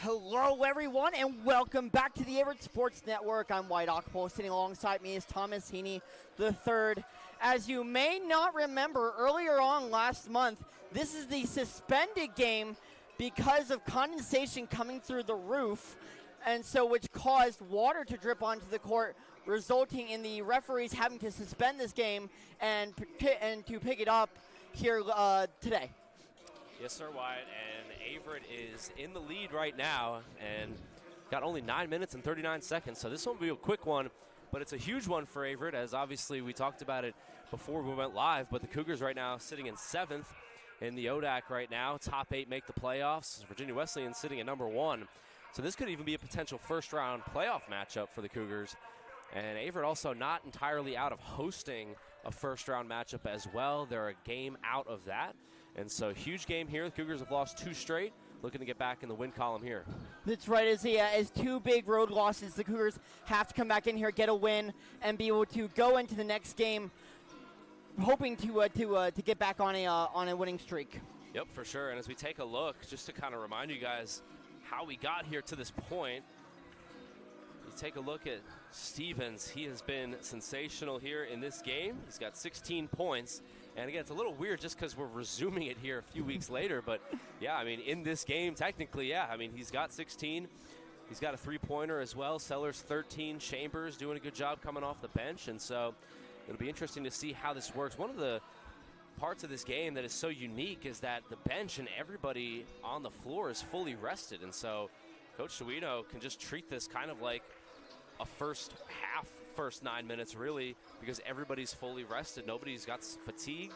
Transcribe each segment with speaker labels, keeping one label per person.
Speaker 1: Hello, everyone, and welcome back to the Averett Sports Network. I'm White Ockpole. Sitting alongside me is Thomas Heaney III. As you may not remember, earlier on last month, this is the suspended game because of condensation coming through the roof, and so which caused water to drip onto the court, resulting in the referees having to suspend this game and to pick it up here today.
Speaker 2: Yes, sir, Wyatt, and Averett is in the lead right now and got only 9 minutes and 39 seconds, so this won't be a quick one, but it's a huge one for Averett, as obviously we talked about it before we went live, but the Cougars right now sitting in 7th in the ODAC right now. Top 8 make the playoffs. Virginia Wesleyan sitting at number 1, so this could even be a potential first-round playoff matchup for the Cougars. And Averett also not entirely out of hosting a first-round matchup as well. They're a game out of that. And so huge game here. The Cougars have lost 2 straight, looking to get back in the win column here.
Speaker 1: That's right. As 2 big road losses, the Cougars have to come back in here, get a win, and be able to go into the next game hoping to get back on a winning streak.
Speaker 2: Yep, for sure. And as we take a look, just to kind of remind you guys how we got here to this point, you take a look at Stevens. He has been sensational here in this game. He's got 16 points. And again, it's a little weird just because we're resuming it here a few weeks later. But, yeah, I mean, in this game, technically, yeah. I mean, he's got 16. He's got a three-pointer as well. Sellers 13. Chambers doing a good job coming off the bench. And so it'll be interesting to see how this works. One of the parts of this game that is so unique is that the bench and everybody on the floor is fully rested. And so Coach Shuino can just treat this kind of like a first 9 minutes, really, because everybody's fully rested. Nobody's got fatigue,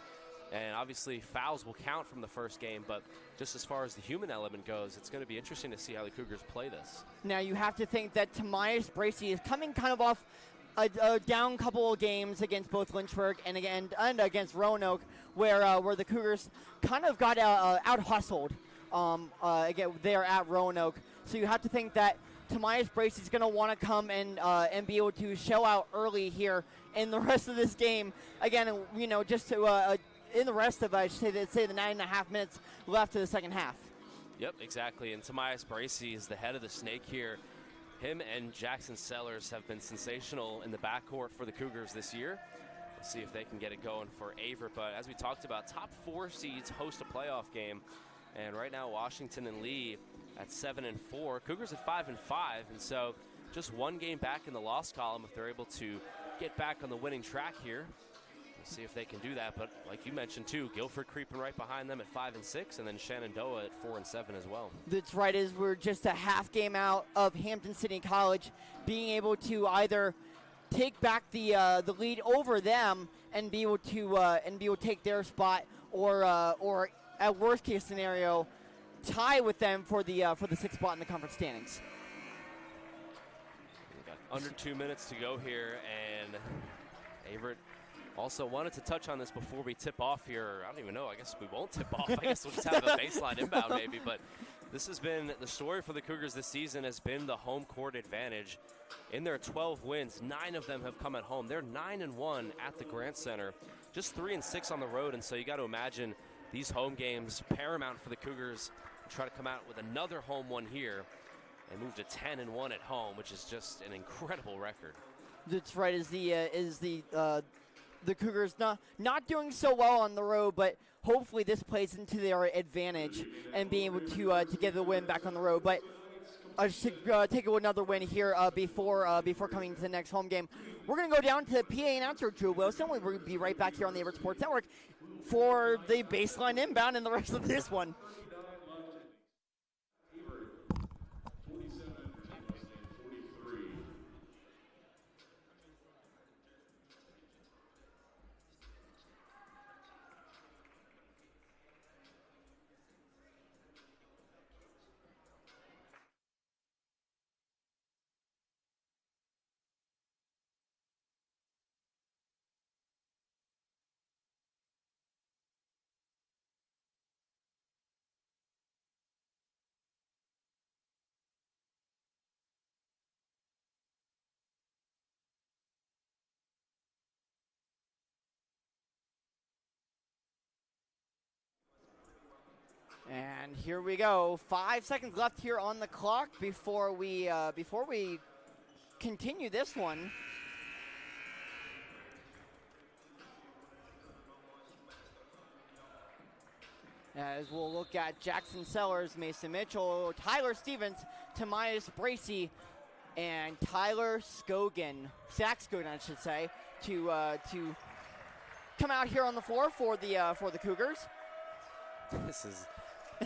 Speaker 2: and obviously fouls will count from the first game, but just as far as the human element goes, it's going to be interesting to see how the Cougars play this.
Speaker 1: Now, you have to think that Tomias Bracey is coming kind of off a down couple of games against both Lynchburg and against Roanoke, where the Cougars kind of got out-hustled again there at Roanoke. So you have to think that Tomias Bracey is going to want to come and be able to show out early here in the rest of this game. Again, you know, just to in the rest of, I should say the 9.5 minutes left to the second half.
Speaker 2: Yep, exactly. And Tomias Bracey is the head of the snake here. Him and Jackson Sellers have been sensational in the backcourt for the Cougars this year. We'll see if they can get it going for Averett. But as we talked about, top 4 seeds host a playoff game. And right now, Washington and Lee at 7-4. Cougars at 5-5. And so just 1 game back in the loss column if they're able to get back on the winning track here. We'll see if they can do that. But like you mentioned, too, Guilford creeping right behind them at 5-6, and then Shenandoah at 4-7 as well.
Speaker 1: That's right. As we're just a half game out of Hampton City College being able to either take back the lead over them and be able to take their spot, or at worst case scenario, tie with them for the 6th spot in the conference standings.
Speaker 2: We've got under 2 minutes to go here, and Averett also wanted to touch on this before we tip off here. I don't even know. I guess we won't tip off. I guess we'll just have a baseline inbound maybe. But this has been the story for the Cougars this season, has been the home court advantage. In their 12 wins, 9 of them have come at home. They're 9-1 at the Grant Center, just 3-6 on the road. And so you got to imagine these home games paramount for the Cougars. Try to come out with another home one here and move to 10-1 at home, which is just an incredible record.
Speaker 1: That's right. The Cougars not doing so well on the road, but hopefully this plays into their advantage and being able to get the win back on the road. But I should take another win here before coming to the next home game. We're going to go down to PA announcer Drew Wilson. We'll be right back here on the Averett Sports Network for the baseline inbound and the rest of this one. And here we go. 5 seconds left here on the clock before we continue this one. As we'll look at Jackson Sellers, Mason Mitchell, Tyler Stevens, Tamias Bracey, and Tyler Scogan, Zach Scogan, I should say, to come out here on the floor for the Cougars.
Speaker 2: This is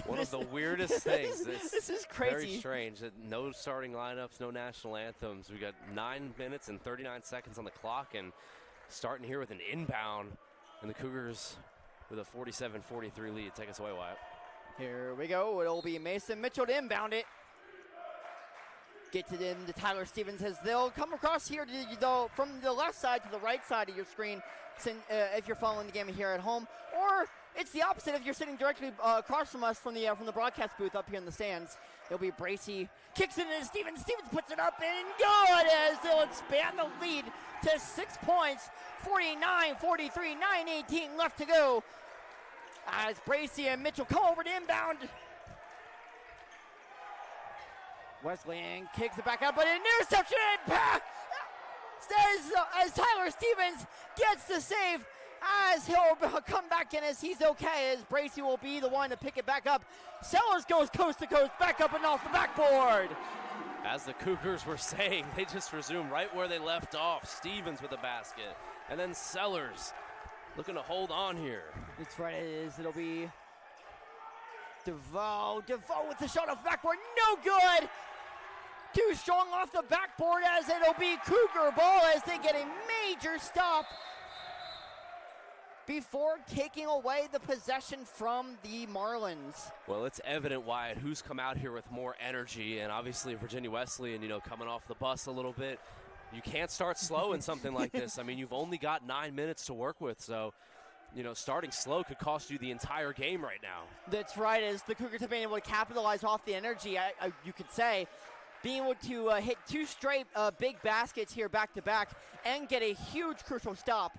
Speaker 2: one of the weirdest things.
Speaker 1: This is crazy.
Speaker 2: Very strange. No starting lineups, no national anthems. We got 9 minutes and 39 seconds on the clock, and starting here with an inbound, and the Cougars with a 47-43 lead. Take us away, Wyatt.
Speaker 1: Here we go. It'll be Mason Mitchell to inbound it. Get it in to Tyler Stevens as they'll come across here from the left side to the right side of your screen if you're following the game here at home. Or it's the opposite if you're sitting directly across from us from the broadcast booth up here in the stands. It'll be Bracey. Kicks it into Stevens. Stevens puts it up and good as they'll expand the lead to 6 points. 49-43, 9:18 left to go. As Bracey and Mitchell come over to inbound. Wesleyan kicks it back out, but an interception and pass as Tyler Stevens gets the save as he'll come back in as he's okay, as Bracey will be the one to pick it back up. Sellers goes coast to coast, back up and off the backboard.
Speaker 2: As the Cougars were saying, they just resumed right where they left off. Stevens with a basket, and then Sellers looking to hold on here.
Speaker 1: That's right, it is. It'll be DeVoe with the shot off the backboard, no good. Too strong off the backboard as it'll be Cougar ball as they get a major stop before taking away the possession from the Marlins.
Speaker 2: Well, it's evident, Wyatt, who's come out here with more energy, and obviously Virginia Wesleyan, coming off the bus a little bit. You can't start slow in something like this. I mean, you've only got 9 minutes to work with, so starting slow could cost you the entire game right now.
Speaker 1: That's right, as the Cougars have been able to capitalize off the energy, you could say, being able to hit 2 straight big baskets here back-to-back and get a huge crucial stop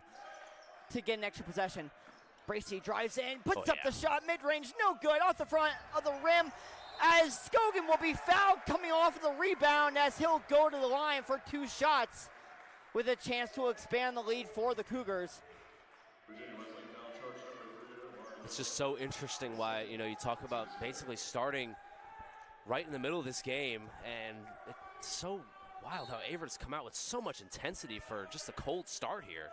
Speaker 1: to get an extra possession. Bracey drives in, puts up the shot, mid-range, no good, off the front of the rim, as Scogan will be fouled coming off of the rebound as he'll go to the line for 2 shots with a chance to expand the lead for the Cougars.
Speaker 2: It's just so interesting why, you talk about basically starting right in the middle of this game, and it's so wild how Averett's come out with so much intensity for just a cold start here.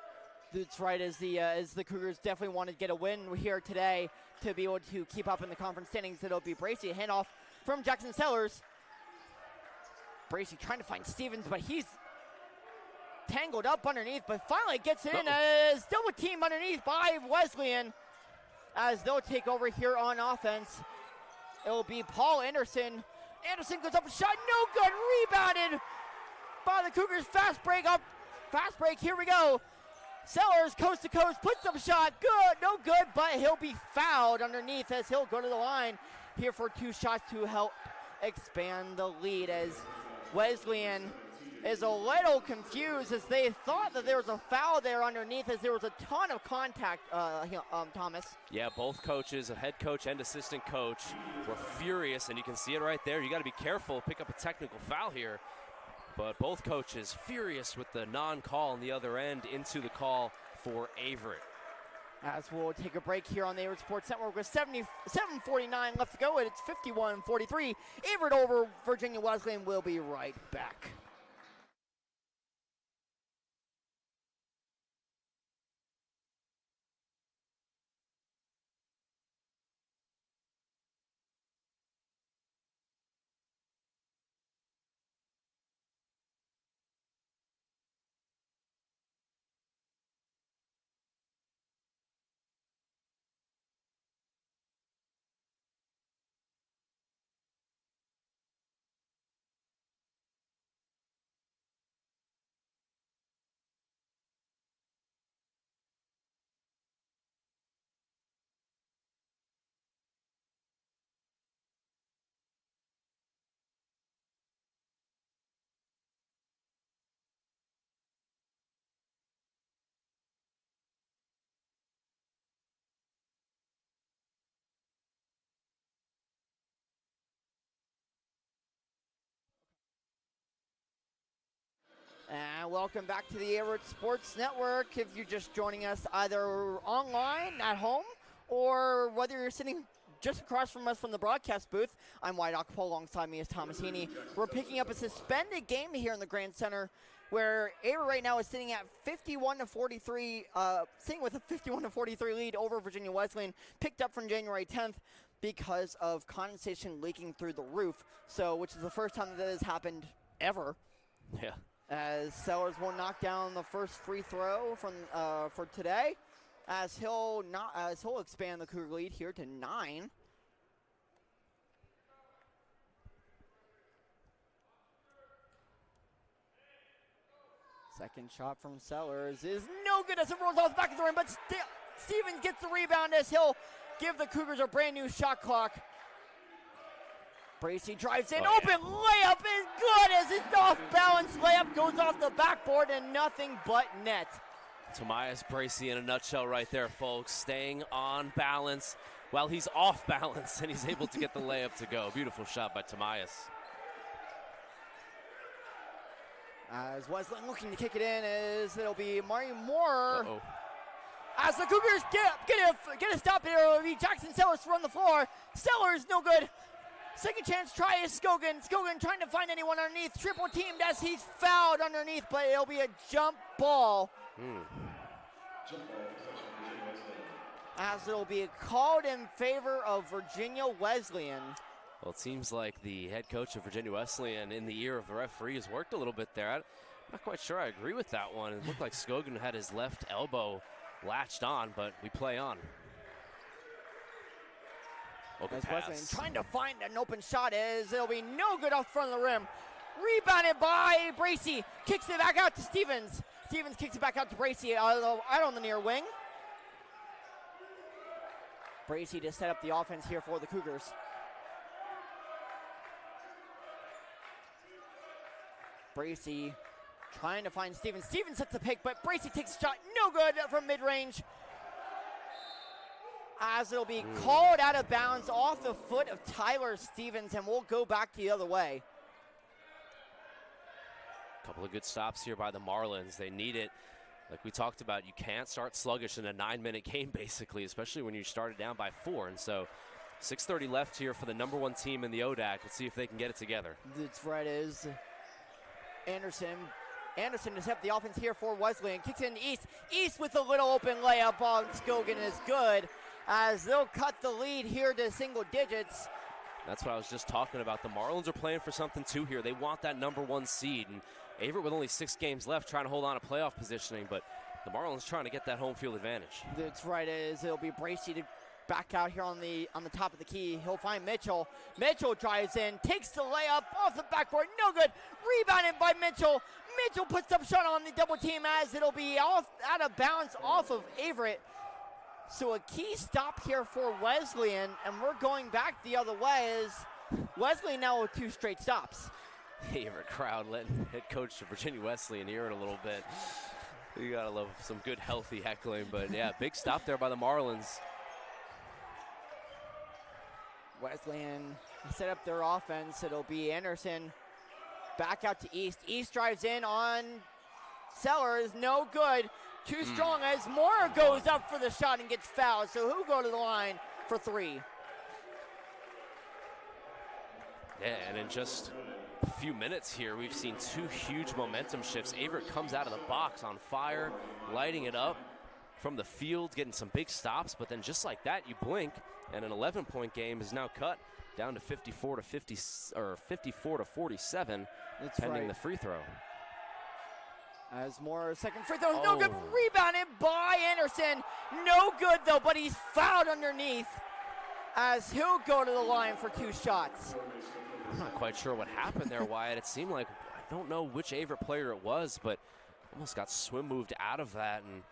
Speaker 1: That's right, as the Cougars definitely want to get a win here today to be able to keep up in the conference standings. It'll be Bracey, a handoff from Jackson Sellers. Bracey trying to find Stevens, but he's tangled up underneath, but finally gets it in as double team underneath by Wesleyan as they'll take over here on offense. It'll be Paul Anderson. Anderson goes up a shot, no good, rebounded by the Cougars. Fast break, here we go. Sellers coast to coast, puts up a shot, good, no good, but he'll be fouled underneath as he'll go to the line here for 2 shots to help expand the lead, as Wesleyan is a little confused as they thought that there was a foul there underneath as there was a ton of contact, Thomas.
Speaker 2: Yeah, both coaches, a head coach and assistant coach, were furious, and you can see it right there. You got to be careful, pick up a technical foul here. But both coaches furious with the non-call on the other end into the call for Averett.
Speaker 1: As we'll take a break here on the Averett Sports Network with 7:49 left to go, and it's 51-43. Averett over Virginia Wesleyan. Will be right back. welcome back to the Averett Sports Network. If you're just joining us either online, at home, or whether you're sitting just across from us from the broadcast booth, I'm Wyatt Ocapole. Alongside me is Thomas Heaney. We're picking up a suspended game here in the Grand Center, where Averett right now is sitting at 51-43, sitting with a 51-43 lead over Virginia Wesleyan, picked up from January 10th because of condensation leaking through the roof. So, which is the first time that has happened ever.
Speaker 2: Yeah.
Speaker 1: As Sellers will knock down the first free throw from for today, as he'll expand the Cougar lead here to 9. Second shot from Sellers is no good as it rolls off the back of the rim, but Stevens gets the rebound as he'll give the Cougars a brand new shot clock. Bracey drives in, open layup is good as his off-balance layup goes off the backboard and nothing but net.
Speaker 2: Tomias Bracey in a nutshell right there, folks. Staying on balance while he's off balance, and he's able to get the layup to go. Beautiful shot by Tomias.
Speaker 1: As Wesleyan looking to kick it in, as it'll be Mari Moore. As the Cougars get a stop here, it'll be Jackson Sellers to run the floor. Sellers no good. Second chance try is Scogan. Scogan trying to find anyone underneath. Triple teamed as he's fouled underneath, but it'll be a jump ball. As it'll be called in favor of Virginia Wesleyan.
Speaker 2: Well, it seems like the head coach of Virginia Wesleyan in the ear of the referee has worked a little bit there. I'm not quite sure I agree with that one. It looked like Scogan had his left elbow latched on, but we play on. Open pass.
Speaker 1: Wesleyan trying to find an open shot as it'll be no good off front of the rim. Rebounded by Bracey. Kicks it back out to Stevens. Stevens kicks it back out to Bracey out on the near wing. Bracey to set up the offense here for the Cougars. Bracey trying to find Stevens. Stevens sets the pick, but Bracey takes a shot. No good from mid-range. As it'll be called out of bounds off the foot of Tyler Stevens, and we'll go back the other way.
Speaker 2: Couple of good stops here by the Marlins. They need it. Like we talked about, you can't start sluggish in a 9-minute game, basically, especially when you started down by 4. And so 6:30 left here for the #1 team in the ODAC. Let's see if they can get it together.
Speaker 1: That's right, is Anderson to set up the offense here for Wesleyan. Kicks in East. East with a little open layup on Scogan is good, as they'll cut the lead here to single digits.
Speaker 2: That's what I was just talking about. The Marlins are playing for something too here. They want that #1 seed. And Averett with only 6 games left trying to hold on to playoff positioning, but the Marlins trying to get that home field advantage.
Speaker 1: That's right, it'll be Bracey to back out here on the top of the key. He'll find Mitchell. Mitchell drives in, takes the layup off the backboard, no good. Rebounded by Mitchell. Mitchell puts up shot on the double team as it'll be out of bounds off of Averett. So a key stop here for Wesleyan, and we're going back the other way as Wesleyan now with 2 straight stops.
Speaker 2: Averett crowd letting head coach of Virginia Wesleyan hear it a little bit. You gotta love some good healthy heckling, but yeah, big stop there by the Marlins.
Speaker 1: Wesleyan set up their offense. It'll be Anderson back out to East. East drives in on Sellers, no good. Too strong as Moore goes up for the shot and gets fouled. So who'll go to the line for 3?
Speaker 2: Yeah, and in just a few minutes here, we've seen 2 huge momentum shifts. Averett comes out of the box on fire, lighting it up from the field, getting some big stops, but then just like that, you blink, and an 11-point game is now cut down to 54 to 47, pending the free throw.
Speaker 1: As Moore, second free throw, no good. Rebounded by Anderson. No good, though, but he's fouled underneath as he'll go to the line for 2 shots.
Speaker 2: I'm not quite sure what happened there, Wyatt. It seemed like, I don't know which Averett player it was, but almost got swim moved out of that, and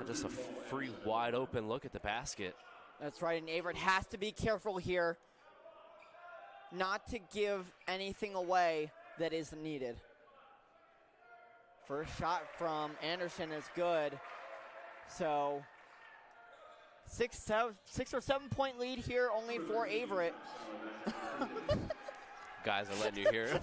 Speaker 2: just a free, wide open look at the basket.
Speaker 1: That's right, and Averett has to be careful here not to give anything away that is needed. First shot from Anderson is good. So 6 or 7 point lead here only for Averett.
Speaker 2: guys are letting you hear it.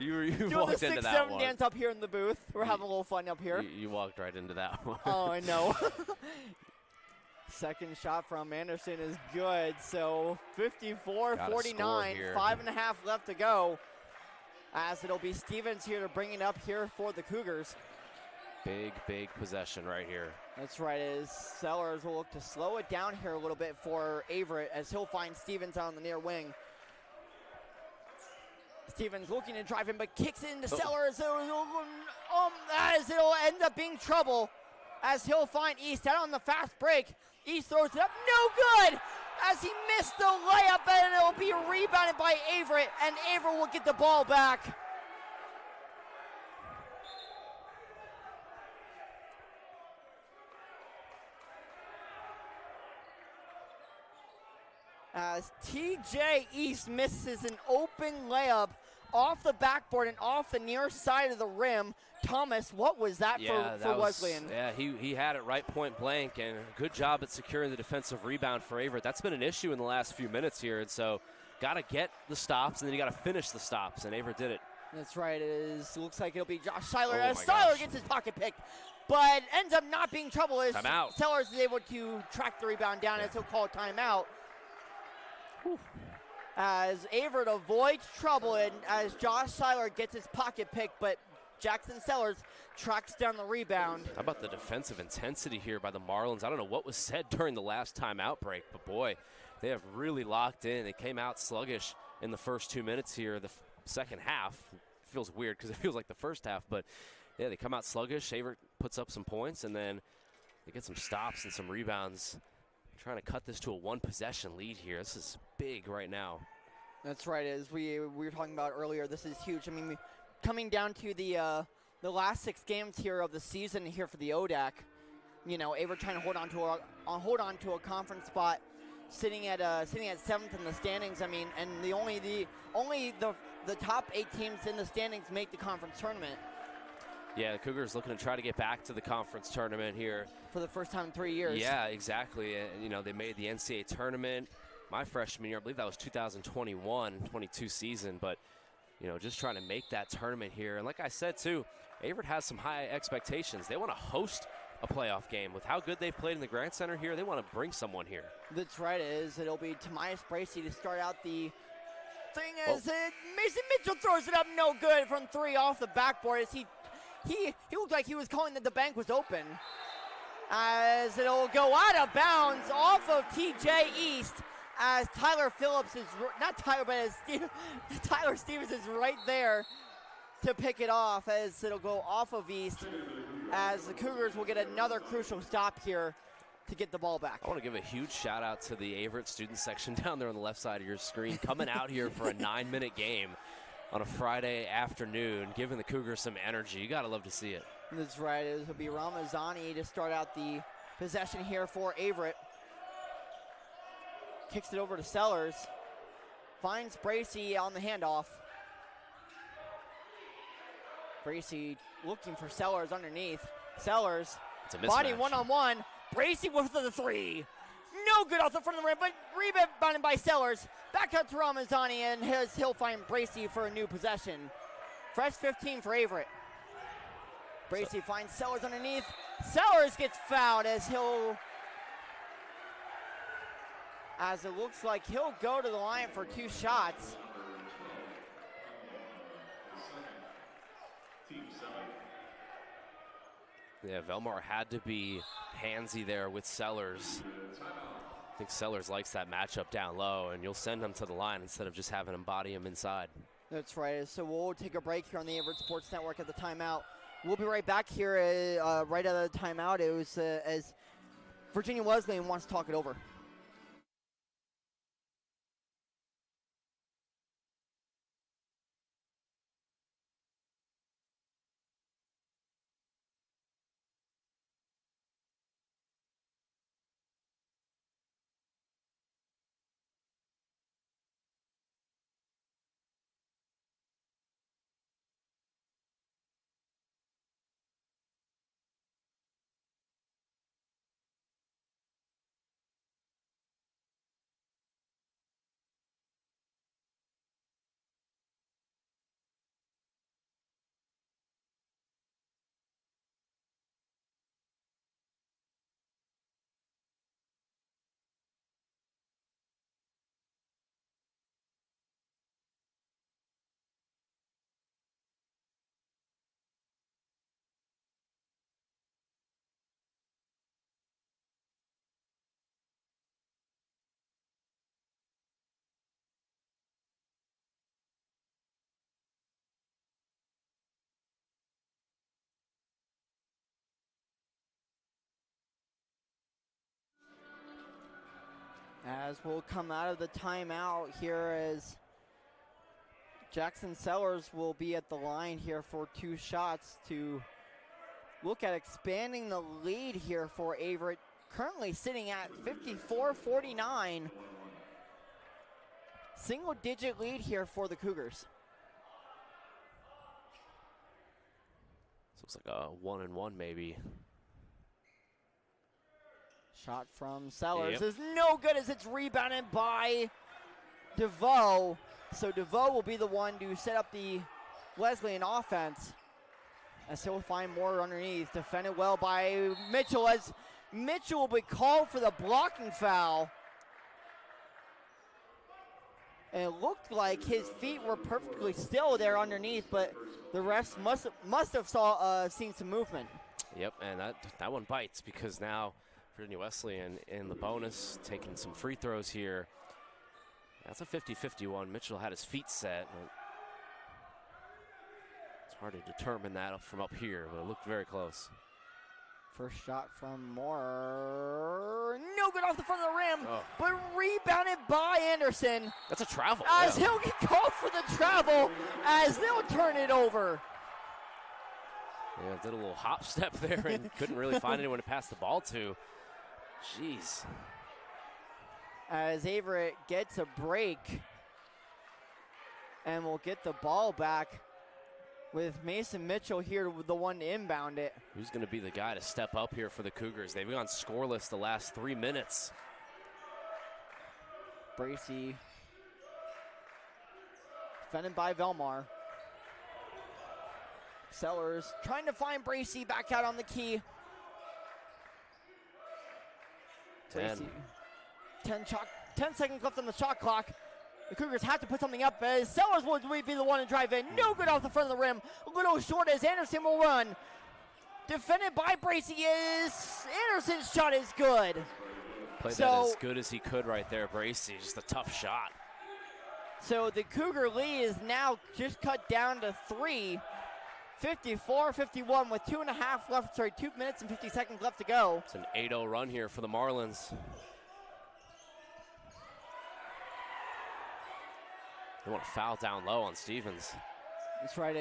Speaker 2: you
Speaker 1: Doing
Speaker 2: walked
Speaker 1: the
Speaker 2: into
Speaker 1: 6-7
Speaker 2: that one.
Speaker 1: dance up here in the booth. We're having a little fun up here.
Speaker 2: You walked right into that one.
Speaker 1: Oh, I know. Second shot from Anderson is good. So 54-49, 5.5 left to go. As it'll be Stevens here to bring it up here for the Cougars.
Speaker 2: Big possession right here.
Speaker 1: That's right, as Sellers will look to slow it down here a little bit for Averett as he'll find Stevens on the near wing. Stevens looking to drive in, but kicks it into Sellers. As it'll end up being trouble as he'll find East out on the fast break. East throws it up, no good! As he missed the layup, and it'll be rebounded by Averett, and Averett will get the ball back. As TJ East misses an open layup off the backboard and off the near side of the rim. Thomas, what was that for Wesleyan?
Speaker 2: Yeah, he had it right point blank, and good job at securing the defensive rebound for Averett. That's been an issue in the last few minutes here, and so got to get the stops, and then you got to finish the stops, and Averett did it.
Speaker 1: That's right. Looks like it'll be Josh Seiler as Seiler gets his pocket picked, but ends up not being trouble as Sellers is able to track the rebound down as he'll call a timeout. As Averett avoids trouble and as Josh Seiler gets his pocket picked, but Jackson Sellers tracks down the rebound.
Speaker 2: How about the defensive intensity here by the Marlins? I don't know what was said during the last timeout break, but boy, they have really locked in. They came out sluggish in the first 2 minutes here. The second half feels weird because it feels like the first half, but yeah, they come out sluggish. Averett puts up some points, and then they get some stops and some rebounds. Trying to cut this to a one-possession lead here. This is big right now.
Speaker 1: That's right. As we were talking about earlier, this is huge. I mean, coming down to the last 6 games here of the season here for the ODAC, you know, Averett trying to hold on to a conference spot, sitting at 7th in the standings. I mean, and only the top 8 teams in the standings make the conference tournament.
Speaker 2: Yeah, the Cougars looking to try to get back to the conference tournament here.
Speaker 1: For the first time in 3 years.
Speaker 2: Yeah, exactly. And, you know, they made the NCAA tournament my freshman year. I believe that was 2021-22 season. But, you know, just trying to make that tournament here. And like I said, too, Averett has some high expectations. They want to host a playoff game. With how good they've played in the Grant Center here, they want to bring someone here.
Speaker 1: That's right. It'll be Tomias Bracey to start out the thing. Mason Mitchell throws it up no good from 3 off the backboard as he looked like he was calling that the bank was open. As it'll go out of bounds off of TJ East as Tyler Stevens is right there to pick it off as it'll go off of East as the Cougars will get another crucial stop here to get the ball back.
Speaker 2: I want to give a huge shout out to the Averett student section down there on the left side of your screen coming out here for a 9-minute game on a Friday afternoon, giving the Cougars some energy. You got to love to see it.
Speaker 1: That's right. It'll be Ramazani to start out the possession here for Averett. Kicks it over to Sellers. Finds Bracey on the handoff. Bracey looking for Sellers underneath. Sellers, body one-on-one. Bracey with the 3. No good off the front of the rim, but rebounded by Sellers. Back out to Ramazani, and he'll find Bracey for a new possession. Fresh 15 for Averett. Bracey finds Sellers underneath. Sellers gets fouled as it looks like he'll go to the line for 2 shots.
Speaker 2: Yeah, Velmar had to be handsy there with Sellers. I think Sellers likes that matchup down low, and you'll send him to the line instead of just having him body him inside.
Speaker 1: That's right. So we'll take a break here on the Averett Sports Network at the timeout. We'll be right back here right out of the timeout. It was as Virginia Wesleyan wants to talk it over. As we'll come out of the timeout here, as Jackson Sellers will be at the line here for 2 shots to look at expanding the lead here for Averett, currently sitting at 54-49. Single-digit lead here for the Cougars.
Speaker 2: Looks like a 1-and-1 maybe.
Speaker 1: Shot from Sellers
Speaker 2: Yep.
Speaker 1: is no good as it's rebounded by DeVoe. So DeVoe will be the one to set up the Wesleyan offense. As he'll find more underneath. Defended well by Mitchell, as Mitchell will be called for the blocking foul. And it looked like his feet were perfectly still there underneath, but the refs must have seen some movement.
Speaker 2: Yep, and that one bites, because now Virginia Wesleyan in the bonus, taking some free throws here. That's a 50-51. Mitchell had his feet set. It's hard to determine that from up here, but it looked very close.
Speaker 1: First shot from Moore. No good off the front of the rim,
Speaker 2: Oh.
Speaker 1: but rebounded by Anderson.
Speaker 2: That's a travel.
Speaker 1: As
Speaker 2: yeah.
Speaker 1: he'll get called for the travel, as they'll turn it over.
Speaker 2: Yeah, did a little hop step there and couldn't really find anyone to pass the ball to. Jeez.
Speaker 1: As Averett gets a break and will get the ball back with Mason Mitchell here, the one to inbound it.
Speaker 2: Who's going to be the guy to step up here for the Cougars? They've gone scoreless the last 3 minutes.
Speaker 1: Bracey defended by Velmar. Sellers trying to find Bracey back out on the key.
Speaker 2: 10.
Speaker 1: 10 seconds left on the shot clock. The Cougars have to put something up as Sellers will be the one to drive in. No good off the front of the rim. A little short as Anderson will run. Defended by Bracey is Anderson's shot is good.
Speaker 2: Played that as good as he could right there, Bracey. Just a tough shot.
Speaker 1: So the Cougar lead is now just cut down to 3. 54-51 with 2 minutes and 50 seconds left to go.
Speaker 2: It's an 8-0 run here for the Marlins. They want to foul down low on Stevens.
Speaker 1: That's right,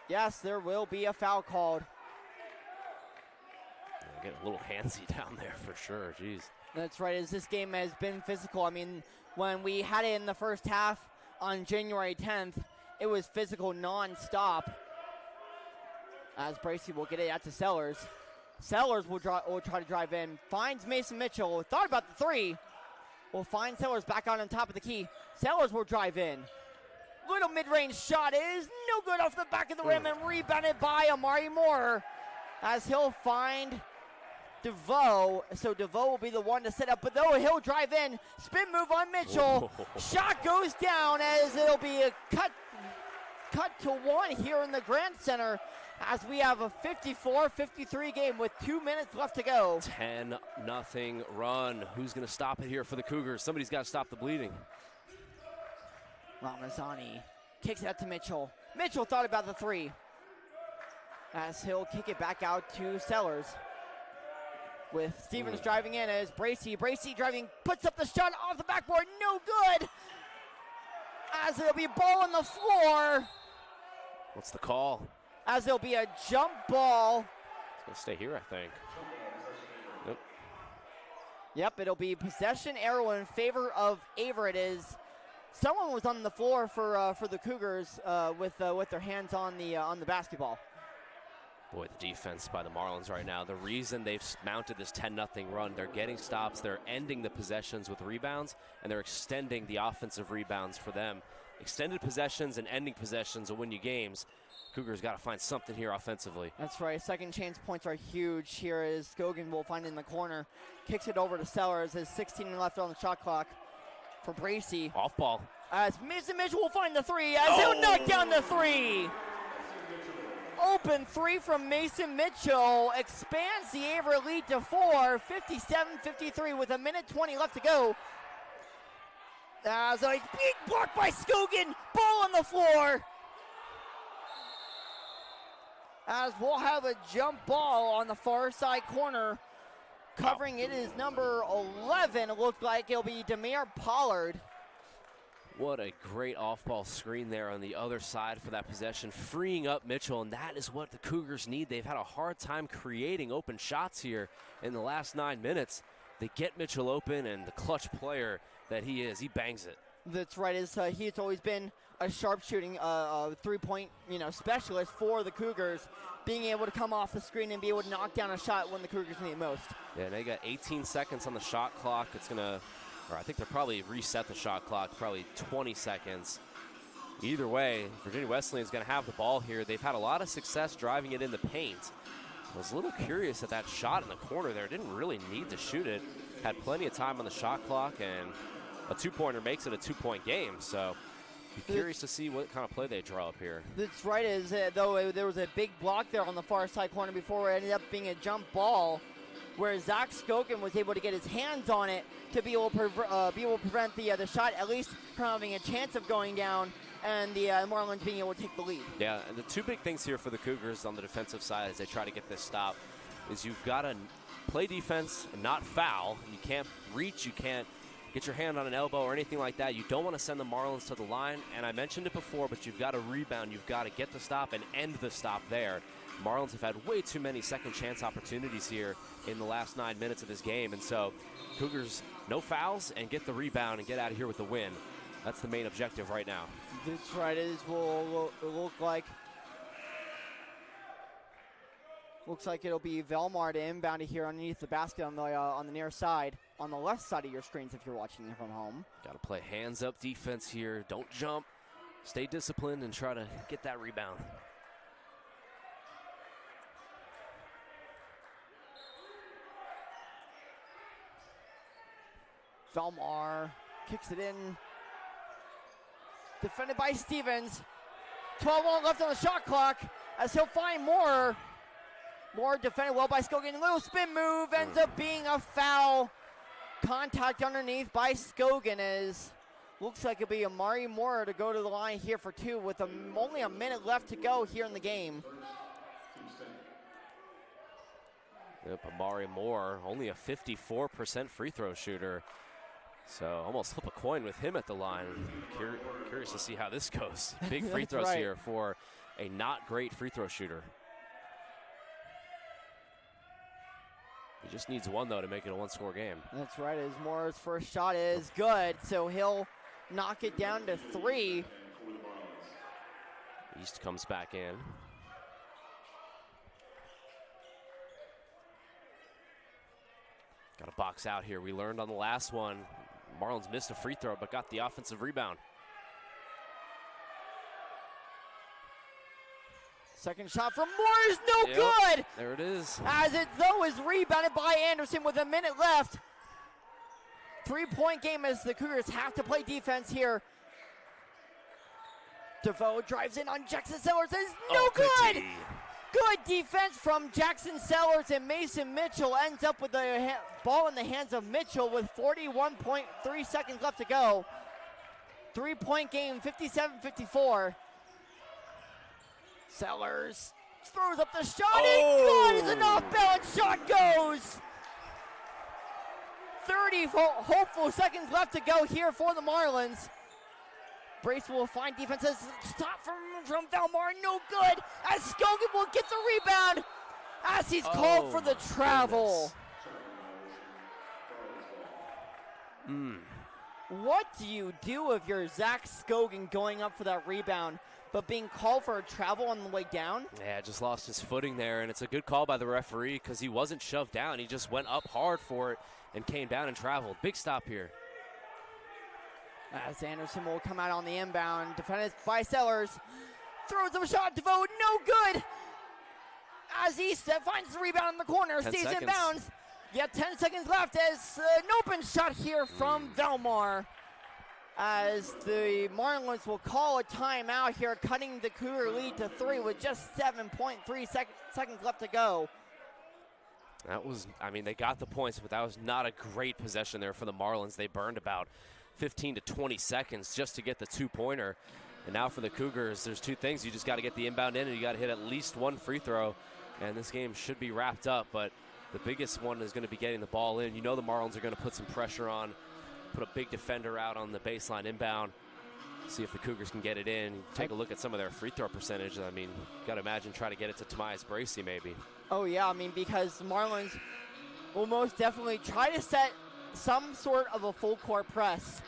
Speaker 1: yes, there will be a foul called.
Speaker 2: Yeah, get a little handsy down there for sure, jeez.
Speaker 1: That's right, as this game has been physical. I mean, when we had it in the first half on January 10th, it was physical non-stop. As Bracey will get it out to Sellers. Sellers will try to drive in. Finds Mason Mitchell. Thought about the 3. Will find Sellers back on top of the key. Sellers will drive in. Little mid-range shot is no good off the back of the rim and rebounded by Amari Moore. As he'll find DeVoe. So DeVoe will be the one to set up, but though he'll drive in. Spin move on Mitchell. Shot goes down as it'll be a cut to 1 here in the Grand Center as we have a 54-53 game with 2 minutes left to go.
Speaker 2: 10-0 run. Who's going to stop it here for the Cougars? Somebody's got to stop the bleeding.
Speaker 1: Ramazani kicks it out to Mitchell. Mitchell thought about the 3. As he'll kick it back out to Sellers. With Stevens driving in as Bracey driving, puts up the shot off the backboard, no good. As it'll be ball on the floor.
Speaker 2: What's the call?
Speaker 1: As there'll be a jump ball.
Speaker 2: It's going to stay here, I think. Nope.
Speaker 1: Yep, it'll be possession arrow in favor of Averett. As someone was on the floor for the Cougars with their hands on the basketball.
Speaker 2: Boy, the defense by the Marlins right now. The reason they've mounted this 10-0 run, they're getting stops, they're ending the possessions with rebounds, and they're extending the offensive rebounds for them. Extended possessions and ending possessions will win you games. Cougars got to find something here offensively.
Speaker 1: That's right. Second chance points are huge here as Gogan will find it in the corner. Kicks it over to Sellers. There's 16 left on the shot clock for Bracey.
Speaker 2: Off ball.
Speaker 1: As Mason Mitchell will find the 3 as he'll knock down the 3. Open 3 from Mason Mitchell expands the Averett lead to 4. 57-53 with 1:20 left to go. As a big block by Skogan. Ball on the floor. As we'll have a jump ball on the far side corner Covering it is number 11. It looked like it'll be Demir Pollard.
Speaker 2: What a great off-ball screen there on the other side for that possession, freeing up Mitchell, and that is what the Cougars need. They've had a hard time creating open shots here in the last 9 minutes. They get Mitchell open, and the clutch player that he is, he bangs it.
Speaker 1: That's right. He's always been a sharpshooting, three-point, specialist for the Cougars, being able to come off the screen and be able to knock down a shot when the Cougars need it most.
Speaker 2: Yeah, they got 18 seconds on the shot clock. It's gonna, or I think they'll probably reset the shot clock, probably 20 seconds. Either way, Virginia Wesleyan is going to have the ball here. They've had a lot of success driving it in the paint. I was a little curious at that shot in the corner there. Didn't really need to shoot it. Had plenty of time on the shot clock, and a two-pointer makes it a two-point game. So be curious to see what kind of play they draw up here.
Speaker 1: That's right. Though there was a big block there on the far side corner before it ended up being a jump ball, where Zach Skogan was able to get his hands on it to be able to prevent the shot, at least from having a chance of going down, and the Marlins being able to take the lead.
Speaker 2: Yeah, and the two big things here for the Cougars on the defensive side as they try to get this stop is you've got to play defense and not foul. You can't reach, you can't get your hand on an elbow or anything like that. You don't want to send the Marlins to the line, and I mentioned it before, but you've got to rebound. You've got to get the stop and end the stop there. Marlins have had way too many second chance opportunities here in the last 9 minutes of this game, and so Cougars, no fouls and get the rebound and get out of here with the win. That's the main objective right now.
Speaker 1: That's right. It will look like. Looks like it'll be Velmar to inbound it here underneath the basket on the near side, on the left side of your screens if you're watching from home.
Speaker 2: Got to play hands-up defense here. Don't jump. Stay disciplined and try to get that rebound.
Speaker 1: Velmar kicks it in. Defended by Stevens. 12-1 left on the shot clock as he'll find Moore. Moore defended well by Skogan. Little spin move ends up being a foul. Contact underneath by Skogan as looks like it'll be Amari Moore to go to the line here for two with only a minute left to go here in the game.
Speaker 2: Yep, Amari Moore, only a 54% free throw shooter. So almost flip a coin with him at the line. Curious to see how this goes. Big free throws
Speaker 1: right.
Speaker 2: here for a not great free throw shooter. He just needs one, though, to make it a one-score game.
Speaker 1: That's right. As Moore's first shot is good, so he'll knock it down to 3.
Speaker 2: East comes back in. Got to box out here. We learned on the last one, Marlins missed a free throw, but got the offensive rebound.
Speaker 1: Second shot from Moore is no good.
Speaker 2: There it is.
Speaker 1: As it, though, is rebounded by Anderson with a minute left. 3-point game as the Cougars have to play defense DeVoe drives in on Jackson Sellers. Is no good. Good defense from Jackson Sellers, and Mason Mitchell ends up with the ball in the hands of Mitchell with 41.3 seconds left to go. 3-point game, 57-54. Sellers throws up the shot, and good as an off-balance shot goes. 30 hopeful seconds left to go here for the Marlins. Brace will find defenses. Stop from Velmar, no good. As Skogan will get the rebound as he's called for the travel. What do you do if you're Zach Skogan going up for that rebound, but being called for a travel on the way down?
Speaker 2: Yeah, just lost his footing there, and it's a good call by the referee because he wasn't shoved down. He just went up hard for it and came down and traveled. Big stop here.
Speaker 1: As Anderson will come out on the inbound, defended by Sellers. Throws up a shot, DeVoe, no good. As East finds the rebound in the corner, stays in bounds. Yet 10 seconds left as an open shot here from Velmar. As the Marlins will call a timeout here, cutting the Cougar lead to 3 with just 7.3 seconds left to go.
Speaker 2: That was, I mean, they got the points, but that was not a great possession there for the Marlins. They burned about 15 to 20 seconds just to get the two-pointer. And now for the Cougars, there's two things. You just got to get the inbound in, and you got to hit at least one free throw, and this game should be wrapped up. But The biggest one is going to be getting the ball in. You know the Marlins are going to put some pressure on, put a big defender out on the baseline inbound, see if the Cougars can get it in. Take a look at some of their free throw percentage. I mean, you got to imagine try to get it to Tomias Bracey maybe.
Speaker 1: Oh, yeah, I mean, because the Marlins will most definitely try to set some sort of a full court press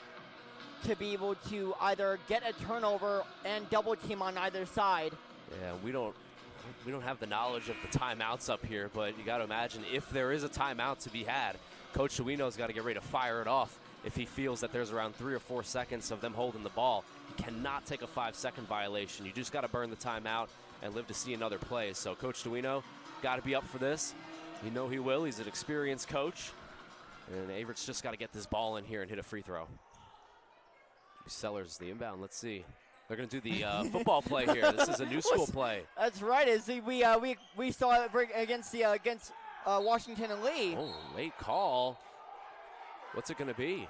Speaker 1: to be able to either get a turnover and double team on either side.
Speaker 2: Yeah, we don't have the knowledge of the timeouts up here, but you got to imagine if there is a timeout to be had, Coach Duino's got to get ready to fire it off if he feels that there's around 3 or 4 seconds of them holding the ball. He cannot take a 5-second violation. You just got to burn the timeout and live to see another play. So Coach Duino got to be up for this. You know he will. He's an experienced coach. And Averett's just got to get this ball in here and hit a free throw. Sellers the inbound. Let's see. They're going to do the football play here. This is a new school play.
Speaker 1: That's right. We saw it against Washington and Lee.
Speaker 2: Oh, late call. What's it going to be?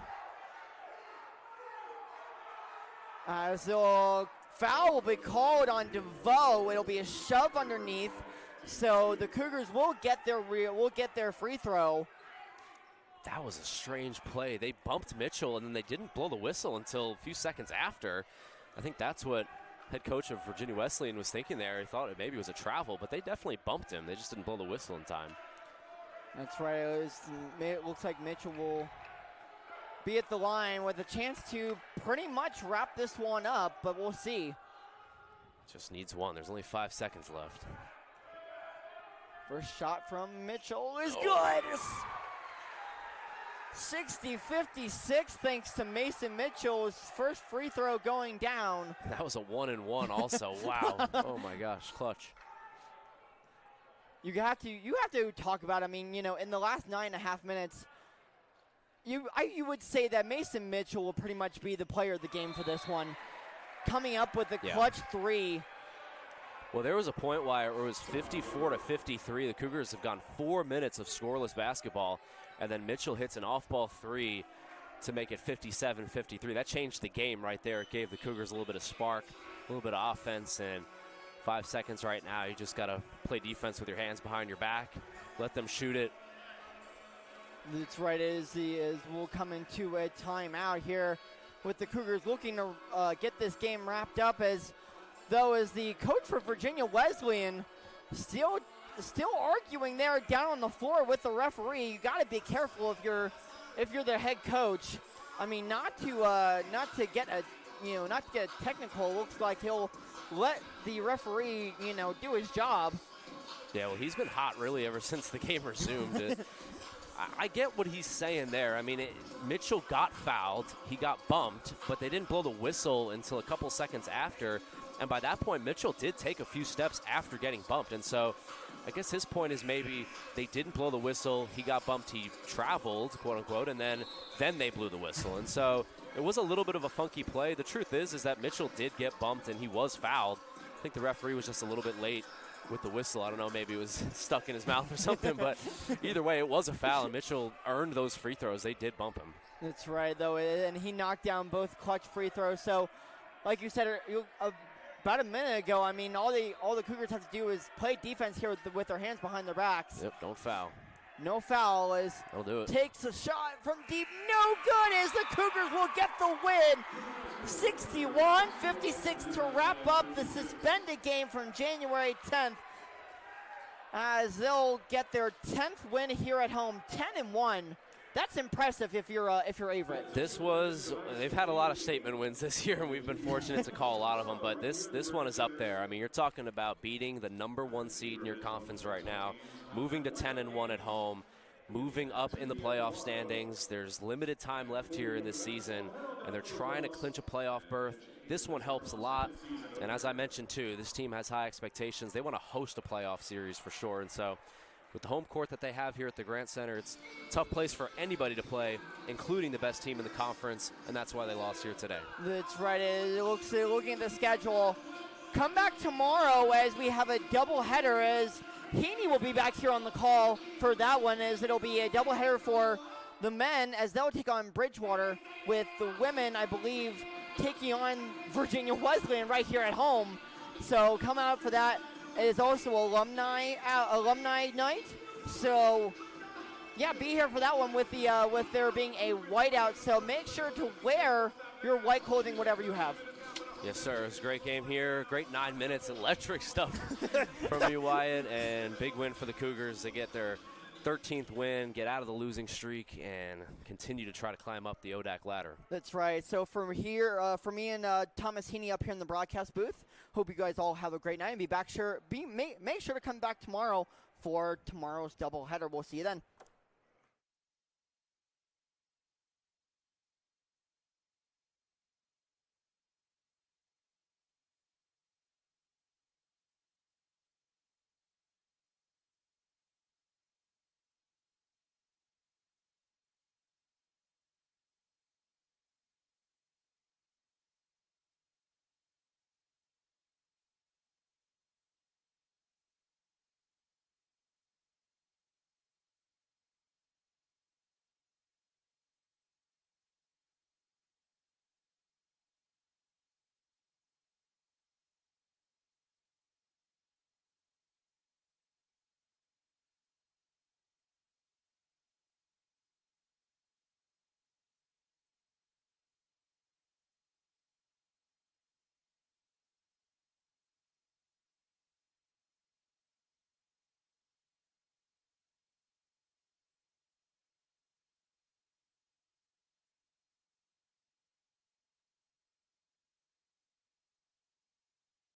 Speaker 1: So foul will be called on DeVoe. It'll be a shove underneath. So the Cougars will get their free throw.
Speaker 2: That was a strange play. They bumped Mitchell, and then they didn't blow the whistle until a few seconds after. I think that's what head coach of Virginia Wesleyan was thinking there. He thought it maybe was a travel, but they definitely bumped him. They just didn't blow the whistle in time.
Speaker 1: That's right. It looks like Mitchell will be at the line with a chance to pretty much wrap this one up, but we'll see.
Speaker 2: Just needs one. There's only 5 seconds left.
Speaker 1: First shot from Mitchell is good. 60-56 thanks to Mason Mitchell's first free throw going down.
Speaker 2: That was a 1-and-1 also. Wow. Oh my gosh, clutch.
Speaker 1: You have to talk about, I mean, in the last 9.5 minutes, you would say that Mason Mitchell will pretty much be the player of the game for this one. Coming up with the clutch three.
Speaker 2: Well, there was a point where it was 54-53. The Cougars have gone 4 minutes of scoreless basketball, and then Mitchell hits an off-ball three to make it 57-53. That changed the game right there. It gave the Cougars a little bit of spark, a little bit of offense, and 5 seconds right now. You just got to play defense with your hands behind your back, let them shoot it.
Speaker 1: That's right, as we'll come into a timeout here with the Cougars looking to get this game wrapped up, as the coach for Virginia Wesleyan still arguing there down on the floor with the referee. You got to be careful if you're the head coach. I mean, not to get technical. Looks like he'll let the referee do his job.
Speaker 2: Yeah, well, he's been hot really ever since the game resumed. I get what he's saying there. I mean, Mitchell got fouled, he got bumped, but they didn't blow the whistle until a couple seconds after. And by that point, Mitchell did take a few steps after getting bumped. And so I guess his point is maybe they didn't blow the whistle, he got bumped, he traveled, quote unquote, and then they blew the whistle. And so it was a little bit of a funky play. The truth is that Mitchell did get bumped and he was fouled. I think the referee was just a little bit late with the whistle. I don't know, maybe it was stuck in his mouth or something, but either way, it was a foul, and Mitchell earned those free throws. They did bump him.
Speaker 1: That's right, though, and he knocked down both clutch free throws. So, like you said about a minute ago, I mean, all the Cougars have to do is play defense here with their hands behind their backs.
Speaker 2: Yep, don't foul.
Speaker 1: No foul as
Speaker 2: They'll do it.
Speaker 1: Takes a shot from deep. No good as the Cougars will get the win. 61-56 to wrap up the suspended game from January 10th, as they'll get their 10th win here at home, 10-1. That's impressive if you're Averett.
Speaker 2: They've had a lot of statement wins this year, and we've been fortunate to call a lot of them, but this one is up there. I mean, you're talking about beating the #1 seed in your conference right now, moving to 10-1 at home, moving up in the playoff standings. There's limited time left here in this season, and they're trying to clinch a playoff berth. This one helps a lot, and as I mentioned too, this team has high expectations. They want to host a playoff series for sure, and so with the home court that they have here at the Grant Center, it's a tough place for anybody to play, including the best team in the conference, and that's why they lost here today. That's
Speaker 1: right. Looking at the schedule, come back tomorrow as we have a doubleheader, as Heaney will be back here on the call for that one, as it'll be a doubleheader for the men as they'll take on Bridgewater, with the women, I believe, taking on Virginia Wesleyan right here at home. So come out for that. It is also alumni night. So Yeah, be here for that one with there being a whiteout. So make sure to wear your white clothing, whatever you have.
Speaker 2: Yes, sir. It was a great game here. Great 9 minutes, electric stuff from you, Wyatt, and big win for the Cougars. They get their 13th win, get out of the losing streak, and continue to try to climb up the ODAC ladder.
Speaker 1: That's right. So from here, for me and Thomas Heaney up here in the broadcast booth, hope you guys all have a great night and make sure to come back tomorrow for tomorrow's doubleheader. We'll see you then.